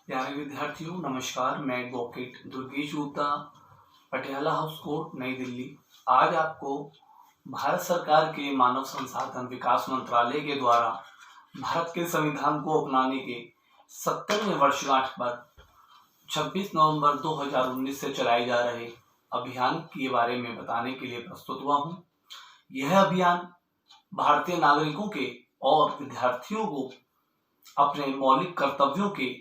प्यारे विद्यार्थियों नमस्कार। मैं advocate Durgesh Gupta, Patiala house court, नई दिल्ली। आज आपको भारत सरकार के मानव संसाधन विकास मंत्रालय के द्वारा भारत के संविधान को अपनाने के 70वें वर्षगांठ पर 26 नवंबर 2019 से चलाए जा रहे अभियान के बारे में बताने के लिए प्रस्तुत हुआ हूँ। यह अभियान भारतीय नागरिकों के और विद्यार्थियों को अपने मौलिक कर्तव्यों के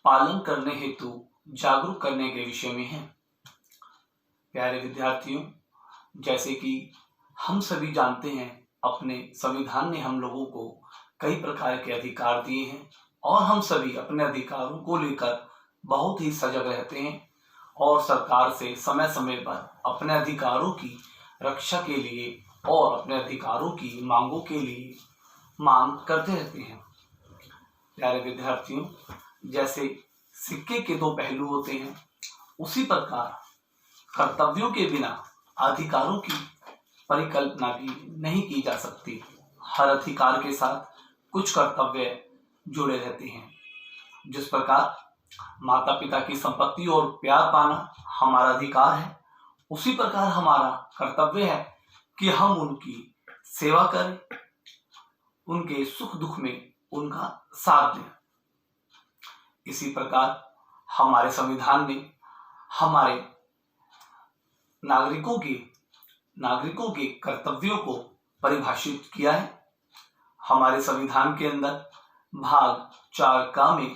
पालन करने हेतु जागरूक करने के विषय में है। प्यारे विद्यार्थियों, जैसे कि हम सभी जानते हैं, अपने संविधान ने हम लोगों को कई प्रकार के अधिकार दिए हैं और हम सभी अपने अधिकारों को लेकर बहुत ही सजग रहते हैं और सरकार से समय समय पर अपने अधिकारों की रक्षा के लिए और अपने अधिकारों की मांगों के लिए मांग करते रहते हैं। प्यारे विद्यार्थियों, जैसे सिक्के के दो पहलू होते हैं, उसी प्रकार कर्तव्यों के बिना अधिकारों की परिकल्पना भी नहीं की जा सकती। हर अधिकार के साथ कुछ कर्तव्य जुड़े रहते हैं। जिस प्रकार माता पिता की संपत्ति और प्यार पाना हमारा अधिकार है, उसी प्रकार हमारा कर्तव्य है कि हम उनकी सेवा करें, उनके सुख दुख में उनका साथ दें। इसी प्रकार हमारे संविधान ने हमारे नागरिकों के कर्तव्यों को परिभाषित किया है। हमारे संविधान के अंदर भाग 4 का में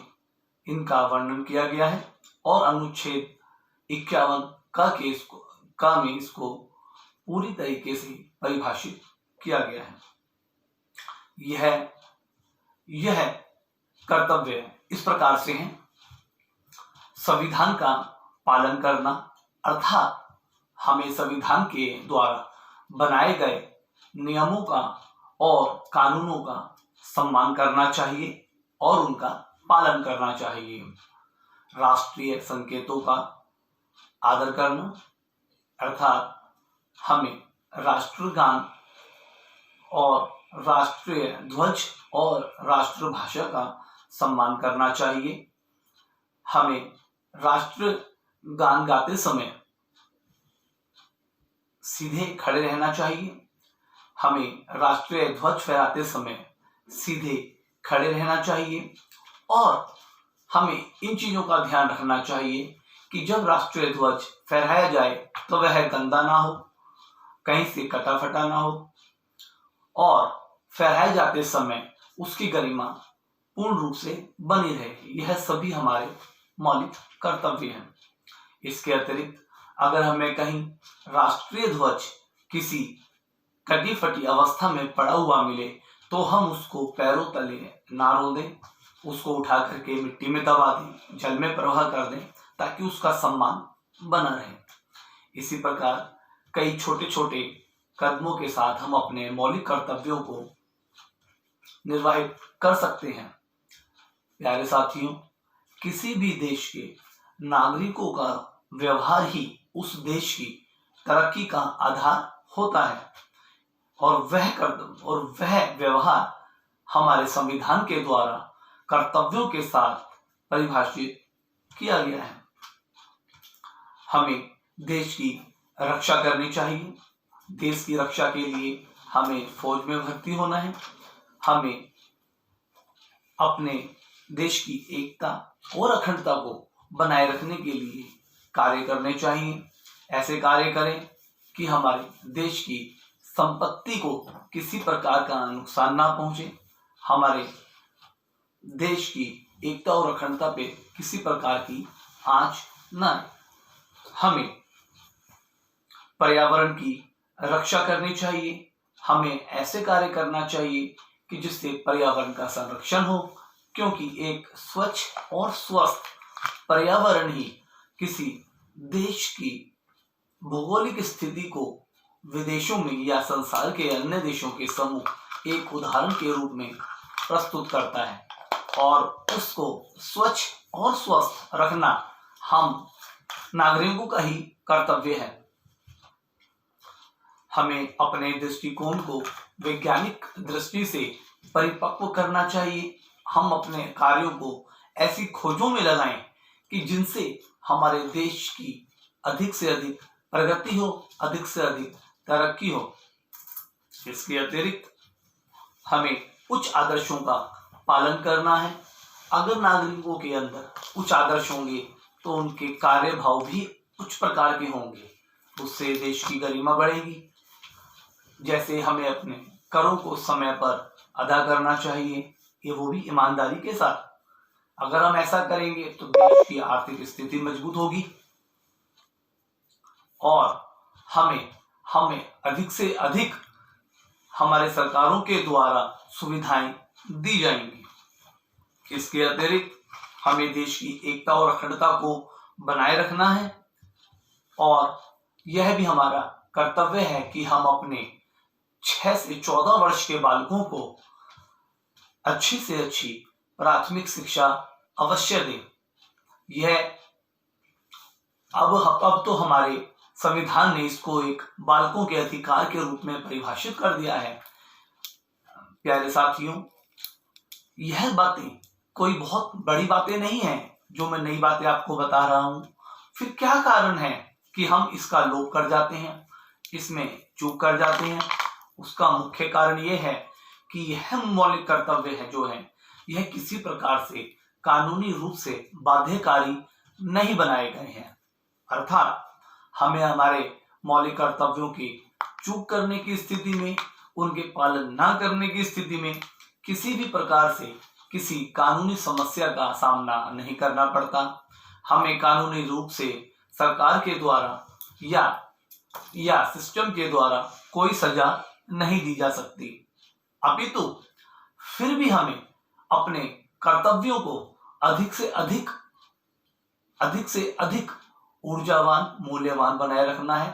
इनका वर्णन किया गया है और अनुच्छेद 51 का में इसको पूरी तरीके से परिभाषित किया गया है। यह कर्तव्य इस प्रकार से हैं। संविधान का पालन करना, अर्थात हमें संविधान के द्वारा बनाए गए नियमों का और कानूनों का सम्मान करना चाहिए और उनका पालन करना चाहिए। राष्ट्रीय संकेतों का आदर करना, अर्थात हमें राष्ट्रगान और राष्ट्रीय ध्वज और राष्ट्रभाषा का सम्मान करना चाहिए। हमें राष्ट्रगान गाते समय सीधे खड़े रहना चाहिए। हमें राष्ट्रीय ध्वज फहराते समय सीधे खड़े रहना चाहिए और हमें इन चीजों का ध्यान रखना चाहिए कि जब राष्ट्रीय ध्वज फहराया जाए तो वह गंदा ना हो, कहीं से कटा फटा ना हो और फहराए जाते समय उसकी गरिमा पूर्ण रूप से बनी रहे। यह सभी हमारे मौलिक कर्तव्य हैं। इसके अतिरिक्त अगर हमें कहीं राष्ट्रीय ध्वज किसी कटी फटी अवस्था में पड़ा हुआ मिले तो हम उसको पैरों तले ना रो दें, उसको उठा करके मिट्टी में दबा दें, जल में प्रवाह कर दें, ताकि उसका सम्मान बना रहे। इसी प्रकार कई छोटे छोटे कदमों के साथ हम अपने मौलिक कर्तव्यों को निर्वाहित कर सकते हैं। प्यारे साथियों, किसी भी देश के नागरिकों का व्यवहार ही उस देश की तरक्की का आधार होता है और वह व्यवहार हमारे संविधान के द्वारा कर्तव्यों के साथ परिभाषित किया गया है। हमें देश की रक्षा करनी चाहिए। देश की रक्षा के लिए हमें फौज में भर्ती होना है। हमें अपने देश की एकता और अखंडता को बनाए रखने के लिए कार्य करने चाहिए। ऐसे कार्य करें कि हमारे देश की संपत्ति को किसी प्रकार का नुकसान ना पहुंचे, हमारे देश की एकता और अखंडता पे किसी प्रकार की आंच न आए। हमें पर्यावरण की रक्षा करनी चाहिए। हमें ऐसे कार्य करना चाहिए कि जिससे पर्यावरण का संरक्षण हो, क्योंकि एक स्वच्छ और स्वस्थ पर्यावरण ही किसी देश की भौगोलिक स्थिति को विदेशों में या संसार के अन्य देशों के समूह एक उदाहरण के रूप में प्रस्तुत करता है और उसको स्वच्छ और स्वस्थ रखना हम नागरिकों का ही कर्तव्य है। हमें अपने दृष्टिकोण को वैज्ञानिक दृष्टि से परिपक्व करना चाहिए। हम अपने कार्यों को ऐसी खोजों में लगाएं कि जिनसे हमारे देश की अधिक से अधिक प्रगति हो, अधिक से अधिक तरक्की हो। इसके अतिरिक्त हमें उच्च आदर्शों का पालन करना है। अगर नागरिकों के अंदर उच्च आदर्श होंगे तो उनके कार्य भाव भी उच्च प्रकार के होंगे, उससे देश की गरिमा बढ़ेगी। जैसे हमें अपने करों को समय पर अदा करना चाहिए, ये वो भी ईमानदारी के साथ। अगर हम ऐसा करेंगे तो देश की आर्थिक स्थिति मजबूत होगी और हमें अधिक से अधिक हमारे सरकारों के द्वारा सुविधाएं दी जाएंगी। इसके अतिरिक्त हमें देश की एकता और अखंडता को बनाए रखना है और यह भी हमारा कर्तव्य है कि हम अपने 6 से 14 वर्ष के बालकों को अच्छी से अच्छी प्राथमिक शिक्षा अवश्य दें। यह अब तो हमारे संविधान ने इसको एक बालकों के अधिकार के रूप में परिभाषित कर दिया है। प्यारे साथियों, यह बातें कोई बहुत बड़ी बातें नहीं है जो मैं नई बातें आपको बता रहा हूं। फिर क्या कारण है कि हम इसका लोप कर जाते हैं, इसमें चूक कर जाते हैं? उसका मुख्य कारण यह है कि यह मौलिक कर्तव्य है जो है यह किसी प्रकार से कानूनी रूप से बाध्यकारी नहीं बनाए गए हैं। अर्थात हमें हमारे मौलिक कर्तव्यों की चूक करने की स्थिति में, उनके पालन न करने की स्थिति में किसी भी प्रकार से किसी कानूनी समस्या का सामना नहीं करना पड़ता। हमें कानूनी रूप से सरकार के द्वारा या सिस्टम के द्वारा कोई सजा नहीं दी जा सकती, अपितु फिर भी हमें अपने कर्तव्यों को अधिक से अधिक ऊर्जावान, मूल्यवान बनाए रखना है,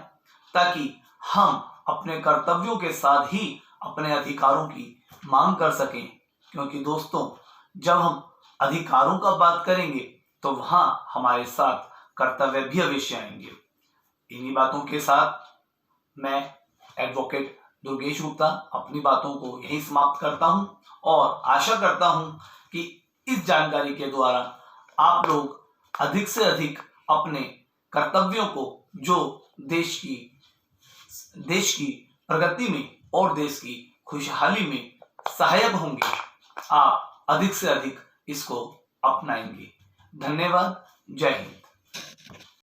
ताकि हम अपने कर्तव्यों के साथ ही अपने अधिकारों की मांग कर सकें। क्योंकि दोस्तों, जब हम अधिकारों का बात करेंगे तो वहां हमारे साथ कर्तव्य भी अवश्य आएंगे। इन्हीं बातों के साथ मैं एडवोकेट दुर्गेश गुप्ता अपनी बातों को यही समाप्त करता हूं और आशा करता हूं कि इस जानकारी के द्वारा आप लोग अधिक से अधिक अपने कर्तव्यों को, जो देश की प्रगति में और देश की खुशहाली में सहायक होंगे, आप अधिक से अधिक इसको अपनाएंगे। धन्यवाद। जय हिंद।